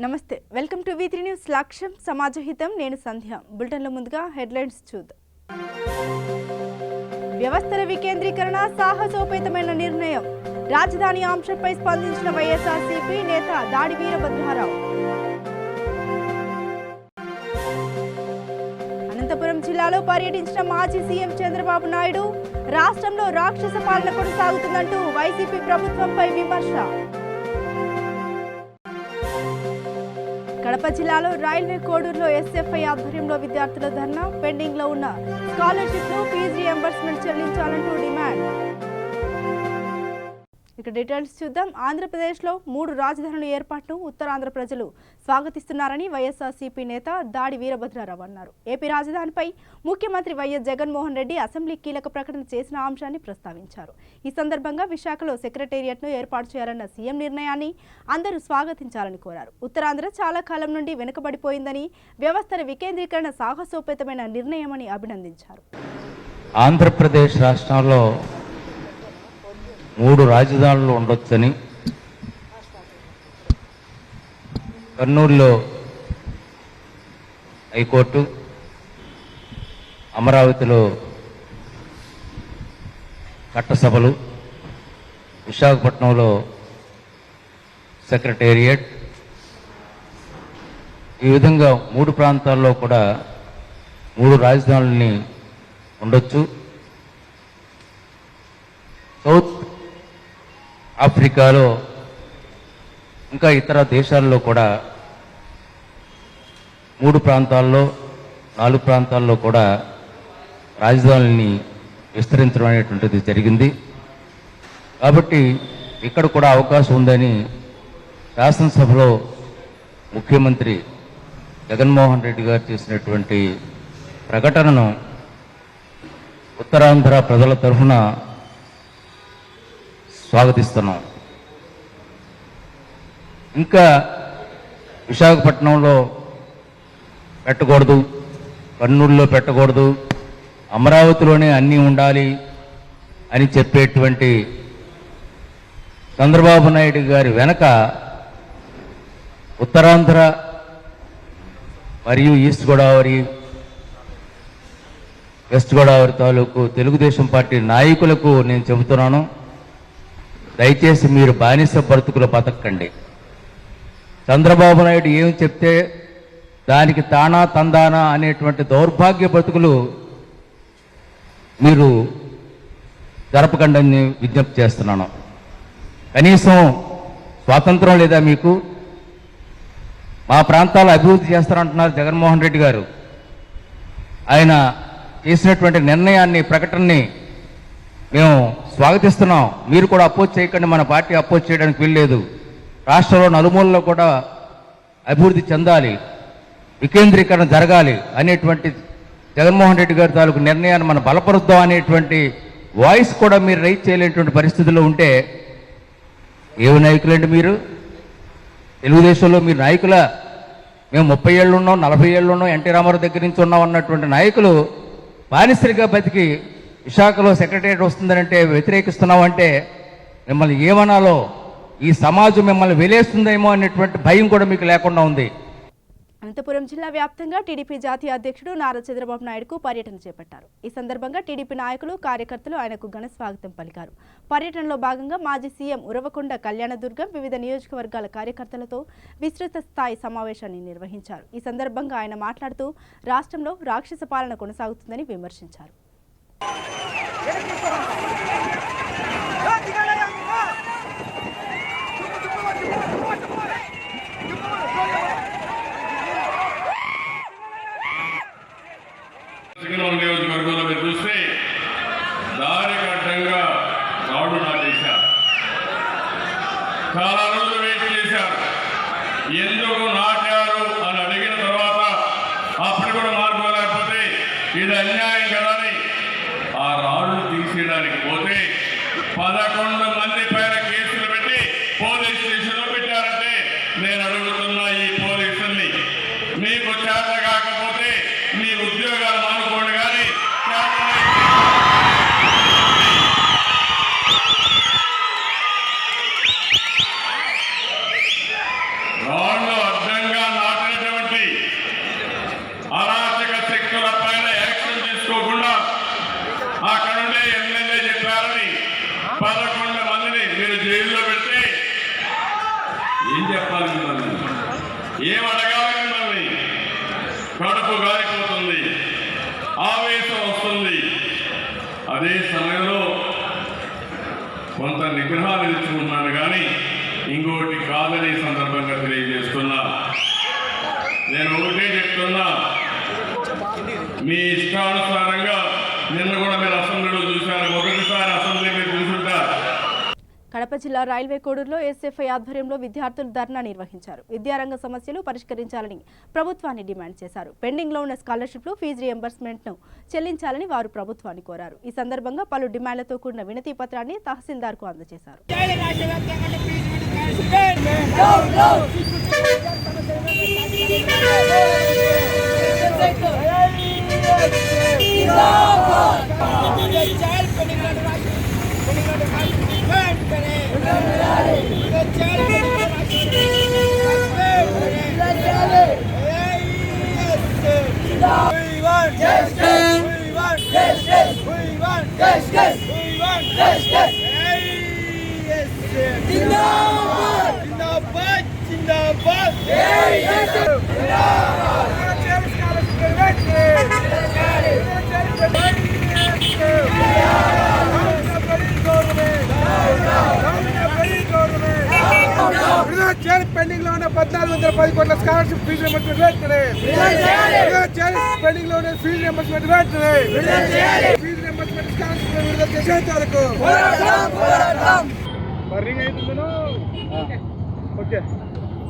నమస్తే welcome to వి3 news లక్ష్యం సమాజహితం నేను సంధ్య బులెటిన్లో ముందుగా హెడ్లైన్స్ చూద్దాం వ్యవస్థల వికేంద్రీకరణ సాహసోపేతమైన నిర్ణయం రాజధాని అంశంపై స్పందించిన వైఎస్ఆర్సీపీ నేత దాడి వీరభద్రారావు అనంతపురం జిల్లాలో పర్యటించిన మాజీ సీఎం చంద్రబాబు నాయుడు రాష్ట్రంలో రాక్షస పాలన కొనసాగుతుందంటూ వైసీపీ ప్రభుత్వంపై విమర్శ కడప జిల్లాలో రైల్వే కోడూరులో ఎస్ఎఫ్ఐ ఆధ్వర్యంలో విద్యార్థుల ధర్నా పెండింగ్ లో ఉన్న స్కాలర్షిప్లు ఫీజు రియంబర్స్మెంట్ చెల్లించాలంటూ డిమాండ్ ఇక డీటెయిల్స్ చూద్దాం. ఆంధ్రప్రదేశ్లో 3 రాజధానుల ఏర్పాటును ఉత్తరాంధ్ర ప్రజలు స్వాగతిస్తున్నారని వైఎస్ఆర్సీపీ నేత దాడి వీరభద్రారావు అన్నారు. ఏపీ రాజధానిపై ముఖ్యమంత్రి వైఎస్ జగన్మోహన్ రెడ్డి అసెంబ్లీ కీలక ప్రకటన చేసిన అంశాన్ని ప్రస్తావించారు. ఈ సందర్భంగా విశాఖలో సెక్రటేరియట్ను ఏర్పాటు చేయాలన్న సీఎం నిర్ణయాన్ని అందరూ స్వాగతించాలని కోరారు. ఉత్తరాంధ్ర చాలా కాలం నుండి వెనుకబడిపోయిందని వ్యవస్థల వికేంద్రీకరణ సాహసోపేతమైన నిర్ణయమని అభినందించారు. ఆంధ్రప్రదేశ్ రాష్ట్రంలో 3 రాజధానులు ఉండొచ్చని, కర్నూలులో హైకోర్టు, అమరావతిలో చట్టసభలు, విశాఖపట్నంలో సెక్రటేరియట్, ఈ విధంగా 3 ప్రాంతాల్లో కూడా 3 రాజధానులని ఉండొచ్చు. సౌత్ ఆఫ్రికాలో ఇంకా ఇతర దేశాల్లో కూడా 3 ప్రాంతాల్లో 4 ప్రాంతాల్లో కూడా రాజధానుల్ని విస్తరించడం అనేటువంటిది జరిగింది. కాబట్టి ఇక్కడ కూడా అవకాశం ఉందని శాసనసభలో ముఖ్యమంత్రి జగన్మోహన్ రెడ్డి గారు చేసినటువంటి ప్రకటనను ఉత్తరాంధ్ర ప్రజల తరఫున స్వాగతిస్తున్నాం. ఇంకా విశాఖపట్నంలో పెట్టకూడదు, కర్నూలులో పెట్టకూడదు, అమరావతిలోనే అన్నీ ఉండాలి అని చెప్పేటువంటి చంద్రబాబు నాయుడు గారి వెనక ఉత్తరాంధ్ర మరియు ఈస్ట్ గోదావరి, వెస్ట్ గోదావరి తాలూకు తెలుగుదేశం పార్టీ నాయకులకు నేను చెబుతున్నాను, దయచేసి మీరు బానిస బ్రతుకులు బతకండి. చంద్రబాబు నాయుడు ఏం చెప్తే దానికి తానా తందానా అనేటువంటి దౌర్భాగ్య బ్రతుకులు మీరు జరపకండి అని విజ్ఞప్తి చేస్తున్నాను. కనీసం స్వాతంత్రం లేదా మీకు? మా ప్రాంతాలు అభివృద్ధి చేస్తారంటున్నారు జగన్మోహన్ రెడ్డి గారు. ఆయన చేసినటువంటి నిర్ణయాన్ని, ప్రకటనని మేము స్వాగతిస్తున్నాం. మీరు కూడా అపోజ్ చేయకండి, మన పార్టీ అపోజ్ చేయడానికి వీల్లేదు. రాష్ట్రంలో నలుమూలలో కూడా అభివృద్ధి చెందాలి, వికేంద్రీకరణ జరగాలి అనేటువంటి జగన్మోహన్ రెడ్డి గారి తాలూకు నిర్ణయాన్ని మనం బలపరుద్దాం అనేటువంటి వాయిస్ కూడా మీరు రైజ్ చేయలేనటువంటి పరిస్థితుల్లో ఉంటే ఏవి నాయకులండి మీరు? తెలుగుదేశంలో మీరు నాయకుల మేము 30 ఏళ్ళు ఉన్నాం, 40 ఏళ్ళు ఉన్నాం, ఎన్టీ రామారావు దగ్గర నుంచి ఉన్నాం అన్నటువంటి నాయకులు బానిసరిగా బతికి విశాఖలో సెక్రటేరియట్ వస్తుందనంటే వ్యతిరేకిస్తున్నామంటే మిమ్మల్ని ఏమనాలో, ఈ సమాజం మిమ్మల్ని వెలేస్తుందేమో అనేటువంటి భయం కూడా మీకు లేకుండా ఉంది. అనంతపురం జిల్లా వ్యాప్తంగా టీడీపీ జాతీయ అధ్యక్షుడు నారా చంద్రబాబు నాయుడుకు పర్యటన చేపట్టారు. ఈ సందర్భంగా టీడీపీ నాయకులు, కార్యకర్తలు ఆయనకు ఘన స్వాగతం పలికారు. పర్యటనలో భాగంగా మాజీ సీఎం ఉరవకొండ కళ్యాణదుర్గం వివిధ నియోజకవర్గాల కార్యకర్తలతో విస్తృత స్థాయి సమావేశాన్ని నిర్వహించారు. ఈ సందర్భంగా ఆయన మాట్లాడుతూ రాష్ట్రంలో రాక్షస పాలన కొనసాగుతుందని విమర్శించారు. నియోజకవర్గంలో మీరు చూస్తే దారికి అడ్డంగా రాడు నాటేశారు. చాలా రోజులు వెయిట్ చేశారు. ఎందుకు నాటారు అని అడిగిన తర్వాత అప్పుడు కూడా మార్పు లేకపోతే ఇది అన్యాయం కదా అని ఆ రాళ్ళు తీసేయడానికి పోతే 11 మంది పైన కేసులు పెట్టి పోలీస్ స్టేషన్లో పెట్టారంటే నేను అడుగుతున్నా ఈ పోలీసుల్ని, మీకు చేత కాకపోతే మీ ఉద్యోగాలు మానుకోండి, కానీ రాళ్ళు అడ్డం ఏం అడగాలి మిమ్మల్ని? కడుపు గాలిపోతుంది, ఆవేశం వస్తుంది. అదే సమయంలో కొంత నిగ్రహాలు తెచ్చుకుంటున్నాను కానీ ఇంకోటి కాదని సందర్భంగా తెలియజేస్తున్నా. నేను ఒకటే చెప్తున్నా, మీ ఇష్టానుసారంగా నిన్న కూడా మీరు అసెంబ్లీలో చూశారు. మొదటిసారి అసెంబ్లీ మీరు చూసుంటారు. కడప జిల్లా రైల్వే కోడూరులో ఎస్ఎఫ్ఐ ఆధ్వర్యంలో విద్యార్థులు ధర్నా నిర్వహించారు. విద్యారంగ సమస్యలు పరిష్కరించాలని ప్రభుత్వాన్ని డిమాండ్ చేశారు. పెండింగ్ లో ఉన్న స్కాలర్షిప్లు, ఫీజు రియంబర్స్మెంట్ ను చెల్లించాలని వారు ప్రభుత్వాన్ని కోరారు. ఈ సందర్భంగా పలు డిమాండ్లతో కూడిన వినతి పత్రాన్ని తహసీల్దార్ కు అందజేశారు. పెండింగ్ లో ఉన్న 1410 కోట్ల స్కాలర్షిప్ ఫీజు రియంబర్స్మెంట్ వెంటనే పెండింగ్ లో ఉన్న ఫీజు రియంబర్స్మెంట్ వెంటనే ఫీజు రియంబర్స్మెంట్ స్కాలర్షిప్ విడుదల చేసేంత వరకు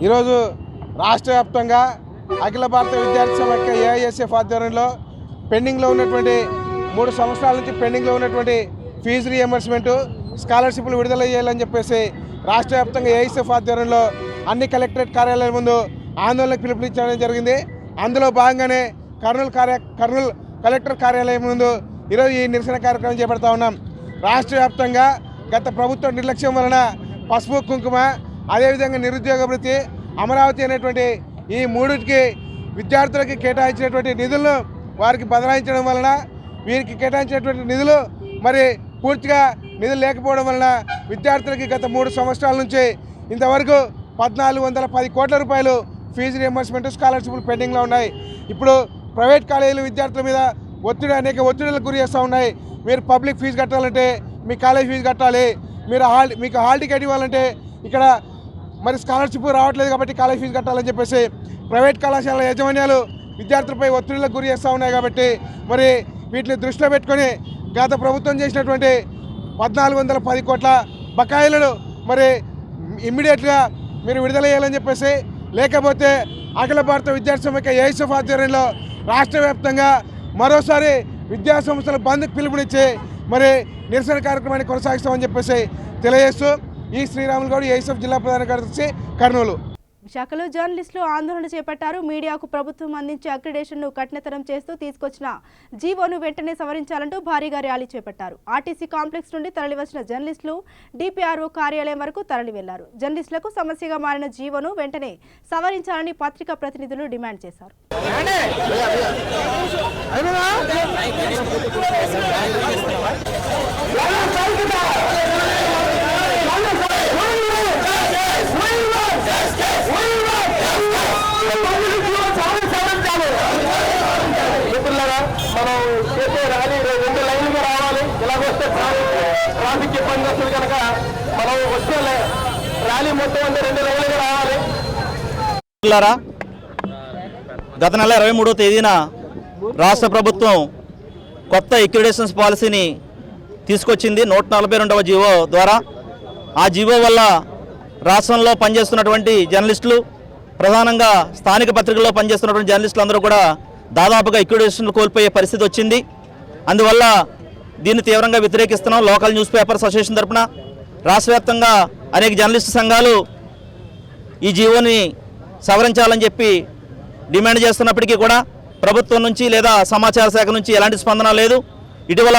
ఈరోజు రాష్ట్ర వ్యాప్తంగా అఖిల భారత విద్యార్థి సమైక్య ఏఐఎస్ఎఫ్ ఆధ్వర్యంలో పెండింగ్లో ఉన్నటువంటి 3 సంవత్సరాల నుంచి పెండింగ్లో ఉన్నటువంటి ఫీజు రియంబర్స్మెంట్ స్కాలర్షిప్లు విడుదల చేయాలని చెప్పేసి రాష్ట్ర వ్యాప్తంగా ఏఐఎస్ఎఫ్ ఆధ్వర్యంలో అన్ని కలెక్టరేట్ కార్యాలయాల ముందు ఆందోళనకు పిలుపునిచ్చడం జరిగింది. అందులో భాగంగానే కర్నూలు కలెక్టర్ కార్యాలయం ముందు ఈరోజు ఈ నిరసన కార్యక్రమం చేపడతా ఉన్నాం. రాష్ట్ర వ్యాప్తంగా గత ప్రభుత్వ నిర్లక్ష్యం వలన పసుపు కుంకుమ, అదేవిధంగా నిరుద్యోగ వృత్తి, అమరావతి అనేటువంటి ఈ మూడింటికి విద్యార్థులకి కేటాయించినటువంటి నిధులను వారికి బదలాయించడం వలన వీరికి కేటాయించినటువంటి నిధులు మరి పూర్తిగా నిధులు లేకపోవడం వలన విద్యార్థులకి గత 3 సంవత్సరాల నుంచి ఇంతవరకు 1410 కోట్ల రూపాయలు ఫీజు రియంబర్స్మెంట్ స్కాలర్షిప్లు పెండింగ్లో ఉన్నాయి. ఇప్పుడు ప్రైవేట్ కాలేజీలు విద్యార్థుల మీద అనేక ఒత్తిడులకు గురి చేస్తూ ఉన్నాయి. మీరు పబ్లిక్ ఫీజు కట్టాలంటే మీ కాలేజ్ ఫీజు కట్టాలి, మీకు హాల్ టికెట్ ఇవ్వాలంటే ఇక్కడ మరి స్కాలర్షిప్ రావట్లేదు కాబట్టి కాలేజ్ ఫీజు కట్టాలని చెప్పేసి ప్రైవేట్ కళాశాల యాజమాన్యాలు విద్యార్థులపై ఒత్తిడులకు గురి చేస్తూ ఉన్నాయి. కాబట్టి మరి వీటిని దృష్టిలో పెట్టుకొని గత ప్రభుత్వం చేసినటువంటి 1410 కోట్ల బకాయిలను మరి ఇమ్మీడియట్గా మీరు విడుదల చేయాలని చెప్పేసి, లేకపోతే అఖిల భారత విద్యార్థి సమైక్య ఏఐఎస్ఎఫ్ ఆధ్వర్యంలో రాష్ట్ర వ్యాప్తంగా మరోసారి విద్యా సంస్థల బంద్కు పిలుపునిచ్చి మరి నిరసన కార్యక్రమాన్ని కొనసాగిస్తామని చెప్పేసి తెలియజేస్తూ ఈ శ్రీరాములు గౌడ్ ఏఐఎస్ఎఫ్ జిల్లా ప్రధాన కార్యదర్శి కర్నూలు. విశాఖలో జర్నలిస్టులు ఆందోళన చేపట్టారు. మీడియాకు ప్రభుత్వం అందించే అక్రిడేషన్ను కఠినతరం చేస్తూ తీసుకొచ్చిన జీవోను వెంటనే సవరించాలంటూ భారీగా ర్యాలీ చేపట్టారు. ఆర్టీసీ కాంప్లెక్స్ నుండి తరలివచ్చిన జర్నలిస్టులు డిపిఆర్ఓ కార్యాలయం వరకు తరలి వెళ్లారు. జర్నలిస్టులకు సమస్యగా మారిన జీవోను వెంటనే సవరించాలని పత్రికా ప్రతినిధులు డిమాండ్ చేశారు. మనం చేసే ర్యాలీ 2 లైన్లుగా రావాలి. ఇలాగొస్తే ట్రాఫిక్ ఇబ్బంది వస్తుంది కనుక మనం వచ్చే ర్యాలీ మొత్తం అంటే 2 లైన్లుగా రావాలి. గత నెల 23వ తేదీన రాష్ట్ర ప్రభుత్వం కొత్త ఎక్రిడేషన్స్ పాలసీని తీసుకొచ్చింది 142వ జీవో ద్వారా. ఆ జీవో వల్ల రాష్ట్రంలో పనిచేస్తున్నటువంటి జర్నలిస్టులు, ప్రధానంగా స్థానిక పత్రికల్లో పనిచేస్తున్నటువంటి జర్నలిస్టులు అందరూ కూడా దాదాపుగా ఎక్రిడేషన్లు కోల్పోయే పరిస్థితి వచ్చింది. అందువల్ల దీన్ని తీవ్రంగా వ్యతిరేకిస్తున్నాం. లోకల్ న్యూస్ పేపర్స్ అసోసియేషన్ తరఫున రాష్ట్ర వ్యాప్తంగా అనేక జర్నలిస్టు సంఘాలు ఈ జీవోని సవరించాలని చెప్పి డిమాండ్ చేస్తున్నప్పటికీ కూడా ప్రభుత్వం నుంచి లేదా సమాచార శాఖ నుంచి ఎలాంటి స్పందన లేదు. ఇటీవల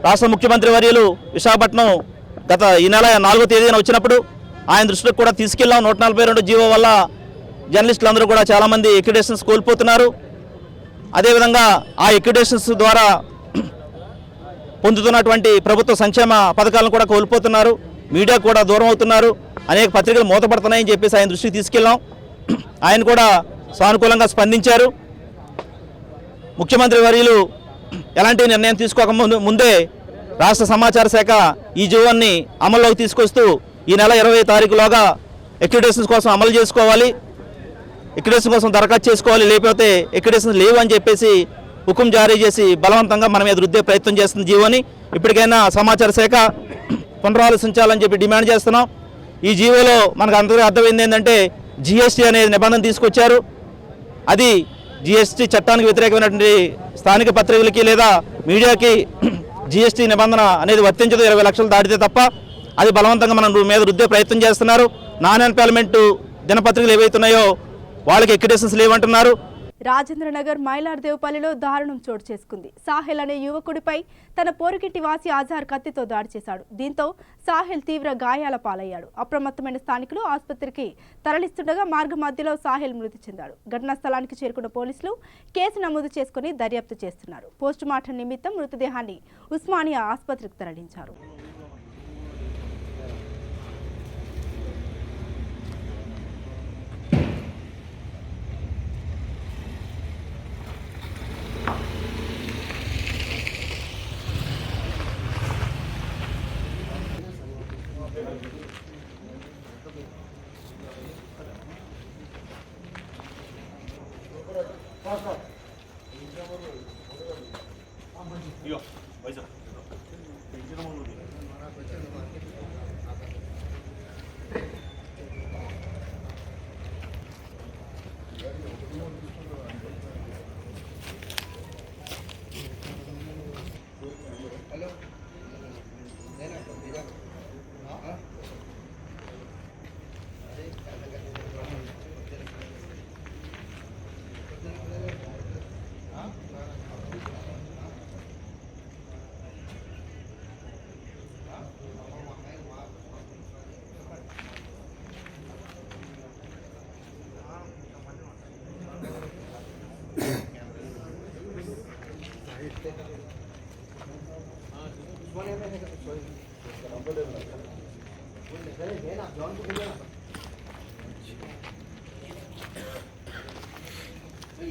రాష్ట్ర ముఖ్యమంత్రి వర్యులు విశాఖపట్నం గత ఈ నెల 4వ తేదీన వచ్చినప్పుడు ఆయన దృష్టికి కూడా తీసుకెళ్లాం. 142 జీవో వల్ల జర్నలిస్టులు అందరూ కూడా చాలామంది ఎక్రిడేషన్స్ కోల్పోతున్నారు. అదేవిధంగా ఆ ఎక్రిడేషన్స్ ద్వారా పొందుతున్నటువంటి ప్రభుత్వ సంక్షేమ పథకాలను కూడా కోల్పోతున్నారు. మీడియా కూడా దూరం అవుతున్నారు. అనేక పత్రికలు మూతపడుతున్నాయని చెప్పేసి ఆయన దృష్టికి తీసుకెళ్ళాం. ఆయన కూడా సానుకూలంగా స్పందించారు. ముఖ్యమంత్రి వర్యులు ఎలాంటి నిర్ణయం తీసుకోక ముందే రాష్ట్ర సమాచార శాఖ ఈ జీవోని అమల్లోకి తీసుకొస్తూ ఈ నెల 20 తారీఖులోగా ఎక్రిడేషన్స్ కోసం అమలు చేసుకోవాలి, ఎక్రిడేషన్ కోసం దరఖాస్తు చేసుకోవాలి, లేకపోతే ఎక్రిడేషన్స్ లేవు అని చెప్పేసి హుకుం జారీ చేసి బలవంతంగా మన మీద రుద్దే ప్రయత్నం చేస్తుంది జీవోని. ఇప్పటికైనా సమాచార శాఖ పునరాలోచించాలని చెప్పి డిమాండ్ చేస్తున్నాం. ఈ జీవోలో మనకు అందరికీ అర్థమైంది ఏంటంటే జిఎస్టీ అనేది నిబంధన తీసుకొచ్చారు. అది జిఎస్టీ చట్టానికి వ్యతిరేకమైనటువంటి స్థానిక పత్రికలకి లేదా మీడియాకి జిఎస్టీ నిబంధన అనేది వర్తించదు 20 లక్షలు దాటితే తప్ప. అది బలవంతంగా మనం మీద రుద్దే ప్రయత్నం చేస్తున్నారు. నాన్ ఎంపాల్మెంట్ దినపత్రికలు ఏవైతున్నాయో వాళ్ళకి ఎక్రిడేషన్స్ లేవంటున్నారు. రాజేంద్రనగర్ మైలార్దేవపల్లిలో దారుణం చోటు చేసుకుంది. సాహెల్ అనే యువకుడిపై తన పోరుకింటి వాసి ఆజార్ కత్తితో దాడి చేశాడు. దీంతో సాహెల్ తీవ్ర గాయాల పాలయ్యాడు. అప్రమత్తమైన స్థానికులు ఆసుపత్రికి తరలిస్తుండగా మార్గ మధ్యలో సాహెల్ మృతి చెందాడు. ఘటనా స్థలానికి చేరుకున్న పోలీసులు కేసు నమోదు చేసుకుని దర్యాప్తు చేస్తున్నారు. పోస్టుమార్టం నిమిత్తం మృతదేహాన్ని ఉస్మానియా ఆసుపత్రికి తరలించారు.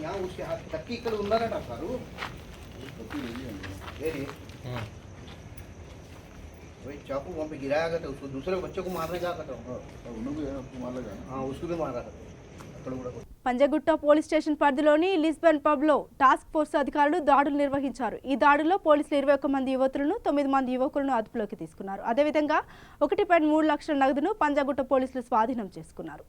यहाँ उसके हाथ तक्की इकड़ उंदा ना सारू वही चाकू वहाँ पे गिराया गया था, उसको दूसरे बच्चे को मारने का था। हाँ उसको भी मारा था। పంజగుట్ట పోలీస్ స్టేషన్ పరిధిలోని లిస్బన్ పబ్లో టాస్క్ ఫోర్స్ అధికారులు దాడులు నిర్వహించారు. ఈ దాడుల్లో పోలీసులు 21 మంది యువతులను 9 మంది యువకులను అదుపులోకి తీసుకున్నారు. అదేవిధంగా 1.3 లక్షల నగదును పంజగుట్ట పోలీసులు స్వాధీనం చేసుకున్నారు.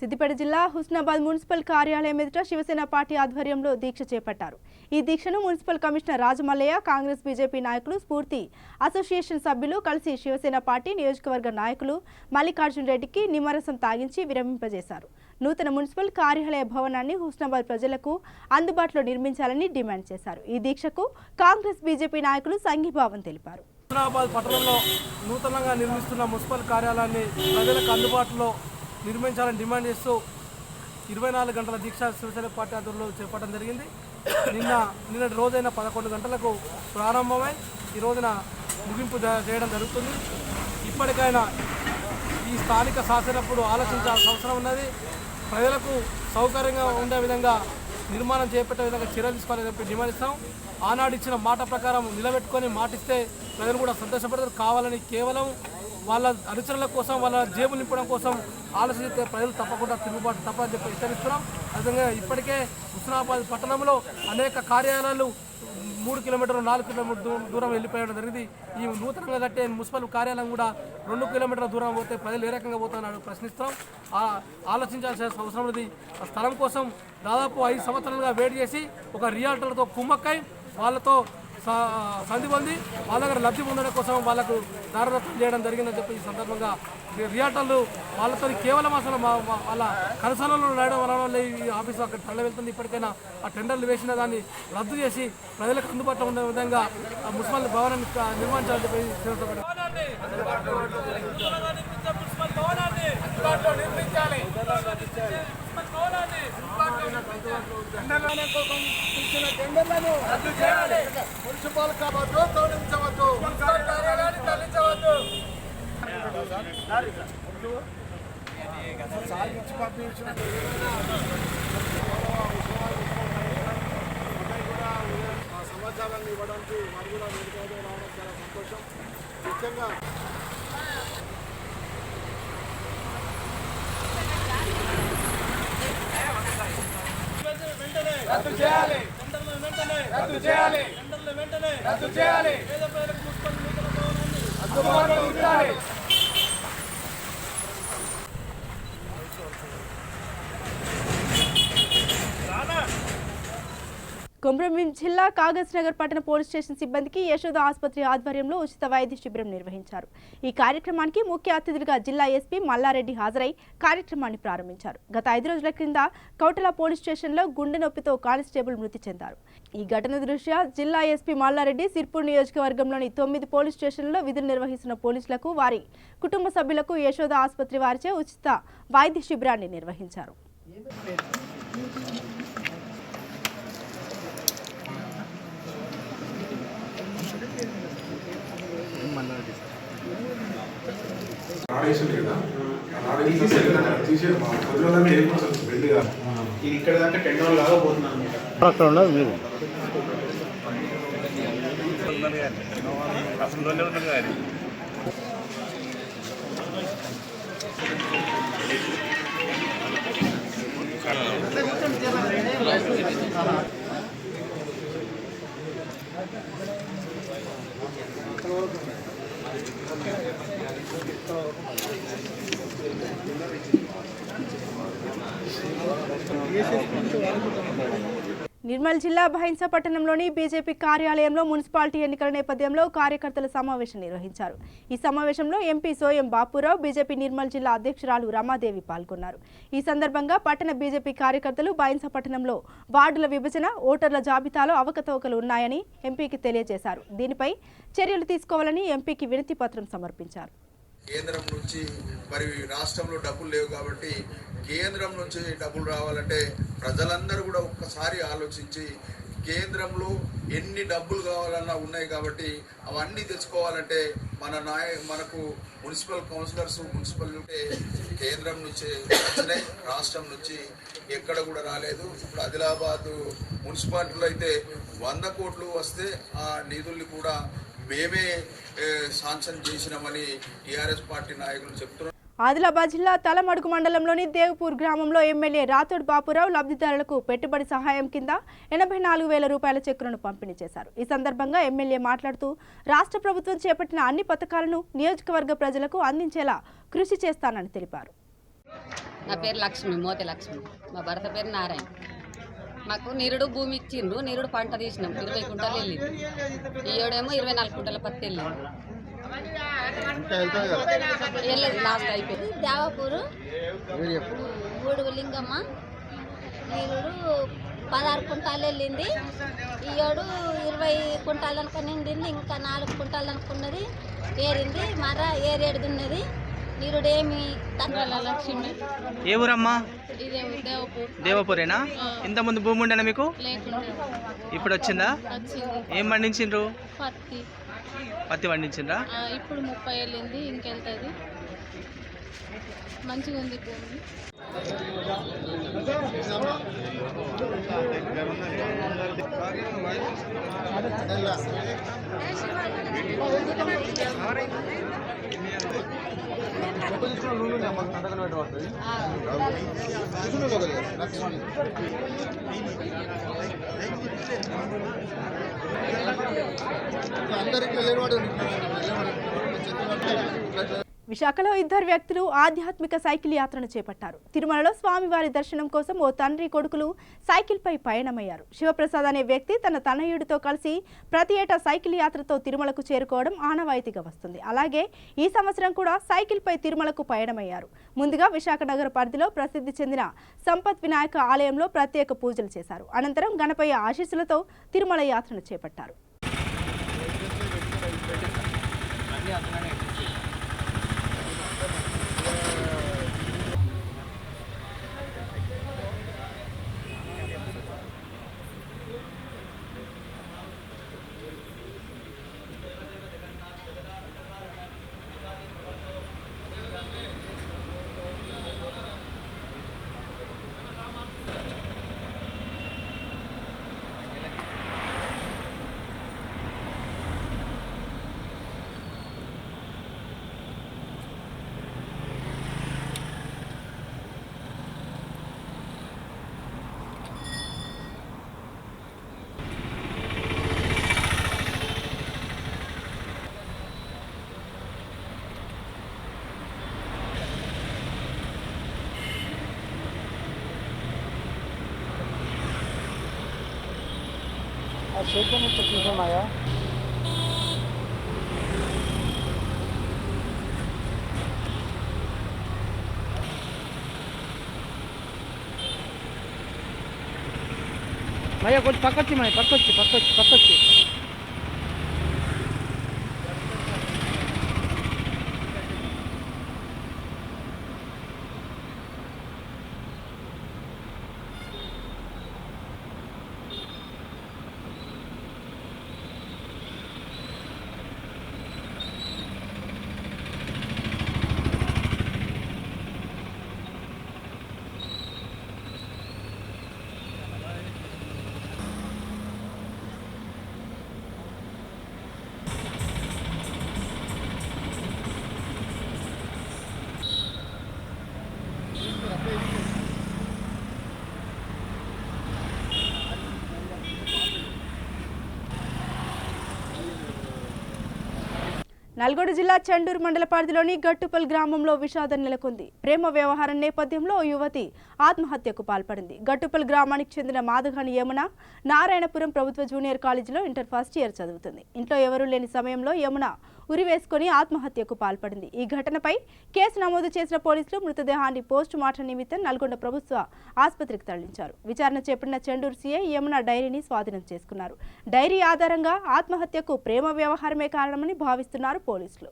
సిద్దిపేట జిల్లా హుస్నాబాద్ మున్సిపల్ కార్యాలయం ఎదుట శివసేన పార్టీ ఆధ్వర్యంలో దీక్ష చేపట్టారు. ఈ దీక్షను municipal commissioner Rajamallaiah, Congress BJP నాయకులు, స్ఫూర్తి అసోసియేషన్ సభ్యులు కలిసి శివసేన పార్టీ నియోజకవర్గ నాయకులు మల్లికార్జున రెడ్డికి నిమ్మరసం తాగించి విరమింపజేశారు. నూతన మున్సిపల్ కార్యాలయ భవనాన్ని హుస్నాబాద్ ప్రజలకు అందుబాటులో నిర్మించాలని డిమాండ్ చేశారు. ఈ దీక్షకు కాంగ్రెస్ బీజేపీ నాయకులు సంఘీభావం తెలిపారు. హుస్నాబాద్ పట్టణంలో నూతనంగా నిర్మిస్తున్న మున్సిపల్ కార్యాలయాన్ని ప్రజలకు అందుబాటులో నిర్మించాలని డిమాండ్ చేస్తూ 24 గంటల దీక్ష శివసేన పార్టీ ఆధ్వర్యంలో చేపట్టడం జరిగింది. నిన్నటి రోజైన 11 గంటలకు ప్రారంభమై ఈ రోజున ముగింపు చేయడం జరుగుతుంది. ఇప్పటికైనా ఈ స్థానిక శాసనప్పుడు ఆలోచించాల్సిన అవసరం ఉన్నది. ప్రజలకు సౌకర్యంగా ఉండే విధంగా నిర్మాణం చేపట్టే విధంగా చర్యలు తీసుకోవాలని చెప్పి డిమాండ్ ఇస్తాం. ఆనాడు ఇచ్చిన మాట ప్రకారం నిలబెట్టుకొని మాటిస్తే ప్రజలు కూడా సంతోషపడతారు. కావాలని కేవలం వాళ్ళ అనుచరుల కోసం, వాళ్ళ జేబులు నింపడం కోసం ఆలోచిస్తే ప్రజలు తప్పకుండా తిరుగుబాటు తప్పని చెప్పి హెచ్చరిస్తున్నాం. అదేవిధంగా ఇప్పటికే హుస్నాబాద్ పట్టణంలో అనేక కార్యాలయాలు 3 కిలోమీటర్లు 4 కిలోమీటర్ల దూరం వెళ్ళిపోయడం జరిగింది. ఈ నూతనంగా కట్టే మున్సిపల్ కార్యాలయం కూడా 2 కిలోమీటర్ల దూరం పోతే ప్రజలు ఏ రకంగా పోతారని ప్రశ్నిస్తున్నాం. ఆలోచించాల్సిన అవసరం ఉంది. ఆ స్థలం కోసం దాదాపు 5 సంవత్సరాలుగా వెయిట్ చేసి ఒక రియాల్టర్తో కుమ్మక్కై వాళ్ళతో సంధి పొంది వాళ్ళ దగ్గర లబ్ధి పొందడం కోసం వాళ్ళకు దారదత్తం చేయడం జరిగిందని చెప్పి ఈ సందర్భంగా రియాల్టర్లు వాళ్ళతో కేవలం అసలు వాళ్ళ కనసాలలో రాయడం వల్ల ఈ ఆఫీసు అక్కడ తరలి వెళ్తుంది. ఇప్పటికైనా ఆ టెండర్లు వేసిన దాన్ని రద్దు చేసి ప్రజలకు అందుబాటులో ఉండే విధంగా మున్సిపల్ భవనాన్ని నిర్మించాలని చెప్పి మున్సిపల్ కావద్దు, తొలగించవద్దు, మున్సిపల్ కార్యాలయాన్ని తరలించవద్దు. సమాచారాన్ని ఇవ్వడానికి వారు కూడా వేదికగా రావడం చాలా సంతోషం. ముఖ్యంగా రద్దు చేయాలి, రద్దు చేయాలి, రద్దు చేయాలి, అందుబాటులో ఉంచాలి. కొమరంభీం జిల్లా కాగజ్ నగర్ పట్టణ పోలీస్ స్టేషన్ సిబ్బందికి యశోద ఆసుపత్రి ఆధ్వర్యంలో ఉచిత వైద్య శిబిరం నిర్వహించారు. ఈ కార్యక్రమానికి ముఖ్య అతిథులుగా జిల్లా ఎస్పీ మల్లారెడ్డి హాజరై కార్యక్రమాన్ని ప్రారంభించారు. గత 5 రోజుల క్రింద కౌటల పోలీస్ స్టేషన్లో గుండె నొప్పితో కానిస్టేబుల్ మృతి చెందారు. ఈ ఘటన దృష్ట్యా జిల్లా ఎస్పీ మల్లారెడ్డి సిర్పూర్ నియోజకవర్గంలోని 9 పోలీస్ స్టేషన్లలో విధులు నిర్వహిస్తున్న పోలీసులకు, వారి కుటుంబ సభ్యులకు యశోద ఆసుపత్రి వారిచే ఉచిత వైద్య శిబిరాన్ని నిర్వహించారు. ఇది ఇక్కడ దాకా 10 రోజులు లాగా పోతున్నాను. అక్కడ ఉన్నది మీరు నిర్మల్ జిల్లా భైంసా పట్టణంలోని బీజేపీ కార్యాలయంలో మున్సిపాలిటీ ఎన్నికల నేపథ్యంలో కార్యకర్తల సమావేశం నిర్వహించారు. ఈ సమావేశంలో ఎంపీ సోయం బాపురావు, బీజేపీ నిర్మల్ జిల్లా అధ్యక్షురాలు రమాదేవి పాల్గొన్నారు. ఈ సందర్భంగా పట్టణ బీజేపీ కార్యకర్తలు భైంసా పట్టణంలో వార్డుల విభజన, ఓటర్ల జాబితాలో అవకతవకలు ఉన్నాయని ఎంపీకి తెలియజేశారు. దీనిపై చర్యలు తీసుకోవాలని ఎంపీకి వినతి పత్రం సమర్పించారు. కేంద్రం నుంచి మరి రాష్ట్రంలో డబ్బులు లేవు కాబట్టి కేంద్రం నుంచి డబ్బులు రావాలంటే ప్రజలందరూ కూడా ఒక్కసారి ఆలోచించి కేంద్రంలో ఎన్ని డబ్బులు కావాలన్నా ఉన్నాయి కాబట్టి అవన్నీ తెచ్చుకోవాలంటే మనకు మున్సిపల్ కౌన్సిలర్స్ మున్సిపల్ ఉంటే కేంద్రం నుంచి వచ్చినాయి, రాష్ట్రం నుంచి ఎక్కడ కూడా రాలేదు. ఇప్పుడు ఆదిలాబాద్ మున్సిపాలిటీలో అయితే 100 కోట్లు వస్తే ఆ నిధుల్ని కూడా మేమే శాంక్షన్ చేసినామని టీఆర్ఎస్ పార్టీ నాయకులు చెప్తున్నారు. ఆదిలాబాద్ జిల్లా తలమడుగు మండలంలోని దేవ్పూర్ గ్రామంలో ఎమ్మెల్యే రాథోడ్ బాపురావు లబ్ధిదారులకు పెట్టుబడి సహాయం కింద 84,000 రూపాయల చెక్కులను పంపిణీ చేశారు. ఈ సందర్భంగా ఎమ్మెల్యే మాట్లాడుతూ రాష్ట్ర ప్రభుత్వం చేపట్టిన అన్ని పథకాలను నియోజకవర్గ ప్రజలకు అందించేలా కృషి చేస్తానని తెలిపారు. నా పేరు లక్ష్మి, మోతే లక్ష్మి. మా భర్త పేరు నారాయణ. మాకు నిరుడు భూమి ఇచ్చిండ్రు, నిరుడు పంట తీసినాం. 20 కుంటలు వెళ్ళింది. ఈ ఏడేమో 24 కుంటల పత్తి వెళ్ళింది. లాస్ట్ అయిపోయింది. దేవపూరు ఊడుగు లింగమ్మ నిరుడు 16 కుంటాలు వెళ్ళింది. ఈ ఏడు 20 కుంటాలు అనుక నిండింది. ఇంకా 4 కుంటాలు అనుకున్నది ఏరింది. మర ఏరేడుదున్నది. నిరుడేమి లక్ష్మి. ఏ ఊరమ్మా? దేవపూర్. దేవపూరేనా? ఇంతకుముందు భూమి ఉండేనా మీకు? ఇప్పుడు వచ్చిందా? ఏం పండించిండ్రు? పత్తి పండించిండ్రా? ఇప్పుడు 30 వెళ్ళింది. ఇంకెళ్తుంది. మంచిగా ఉంది భూమి. విశాఖలో 2 వ్యక్తులు ఆధ్యాత్మిక సైకిల్ యాత్రను చేపట్టారు. తిరుమలలో స్వామివారి దర్శనం కోసం ఓ తండ్రి కొడుకులు సైకిల్పై పయనమయ్యారు. శివప్రసాద్ అనే వ్యక్తి తన తనయుడితో కలిసి ప్రతి ఏటా సైకిల్ యాత్రతో తిరుమలకు చేరుకోవడం ఆనవాయితీగా వస్తుంది. అలాగే ఈ సంవత్సరం కూడా సైకిల్పై తిరుమలకు పయనమయ్యారు. ముందుగా విశాఖ నగర పరిధిలో ప్రసిద్ధి చెందిన సంపత్ వినాయక ఆలయంలో ప్రత్యేక పూజలు చేశారు. అనంతరం గణపయ్య ఆశీస్సులతో తిరుమల యాత్రను చేపట్టారు. शेखर में तकलीफ आया भैया कुछ पक्की मैं पक्की నల్గొండ జిల్లా చండూరు మండల పరిధిలోని గట్టుపల్ గ్రామంలో విషాదం నెలకొంది. ప్రేమ వ్యవహారం నేపథ్యంలో ఓ యువతి ఆత్మహత్యకు పాల్పడింది. గట్టుపల్ గ్రామానికి చెందిన మాధగాని యమున నారాయణపురం ప్రభుత్వ జూనియర్ కాలేజీలో ఇంటర్ ఫస్ట్ ఇయర్ చదువుతుంది. ఇంట్లో ఎవరూ లేని సమయంలో యమున ఉరివేసుకొని ఆత్మహత్యకు పాల్పడింది. ఈ ఘటనపై కేసు నమోదు చేసిన పోలీసులు మృతదేహాన్ని పోస్టు మార్టం నిమిత్తం నల్గొండ ప్రభుత్వ ఆసుపత్రికి తరలించారు. విచారణ చేపట్టిన చెండూరు సీఐ యమున డైరీని స్వాధీనం చేసుకున్నారు. డైరీ ఆధారంగా ఆత్మహత్యకు ప్రేమ వ్యవహారమే కారణమని భావిస్తున్నారు పోలీసులు.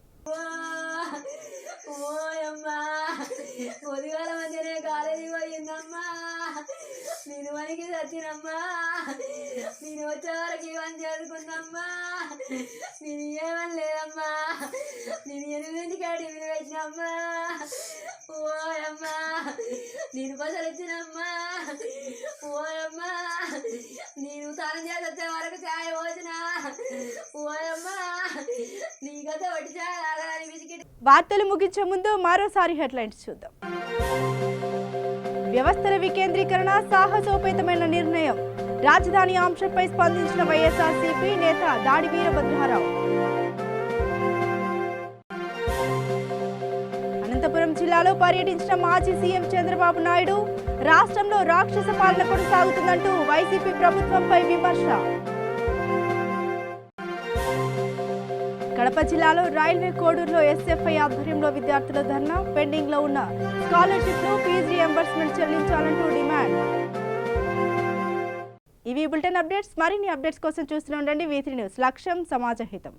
పొదిగాల మధ్యనే కాలేజీ పోయిందమ్మా. నేను వనికి చచ్చినమ్మా. నేను వచ్చే వరకు ఇవన్నీ చదువుకుందమ్మా. నేను ఏమని లేదమ్మా. నేను 8 కాడికి వచ్చినమ్మా. ఓయమ్మా నేను బసలు ఇచ్చినమ్మా. ఓయమ్మా నేను తానం చేసి వచ్చే వరకు చాయ్ పోసిన. ఓయమ్మా నీ కథ ఒకటి చాలని బిస్కెట్. వార్తలు ముగించే ముందు మరోసారి హెడ్లైన్స్ చూద్దాం. వ్యవస్థల వికేంద్రీకరణ సాహసోపేతమైన నిర్ణయం. రాజధాని అంశంపై స్పందించిన వైఎస్ఆర్సీపీ నేత దాడి వీరభద్రారావు. అనంతపురం జిల్లాలో పర్యటించిన మాజీ సీఎం చంద్రబాబు నాయుడు రాష్ట్రంలో రాక్షస పాలన కొనసాగుతుందంటూ వైసీపీ ప్రభుత్వంపై విమర్శ. కడప జిల్లాలో రైల్వే కోడూరులో ఎస్ఎఫ్ఐ ఆధ్వర్యంలో విద్యార్థుల ధర్నా. పెండింగ్ లో ఉన్న స్కాలర్షిప్లు ఫీజు రియంబర్స్మెంట్ చెల్లించాలంటూ డిమాండ్. ఇవి బులెటిన్ అప్డేట్స్. మరిన్ని అప్డేట్స్ కోసం చూస్తూనే ఉండండి V3 న్యూస్. లక్ష్యం సమాజ హితం.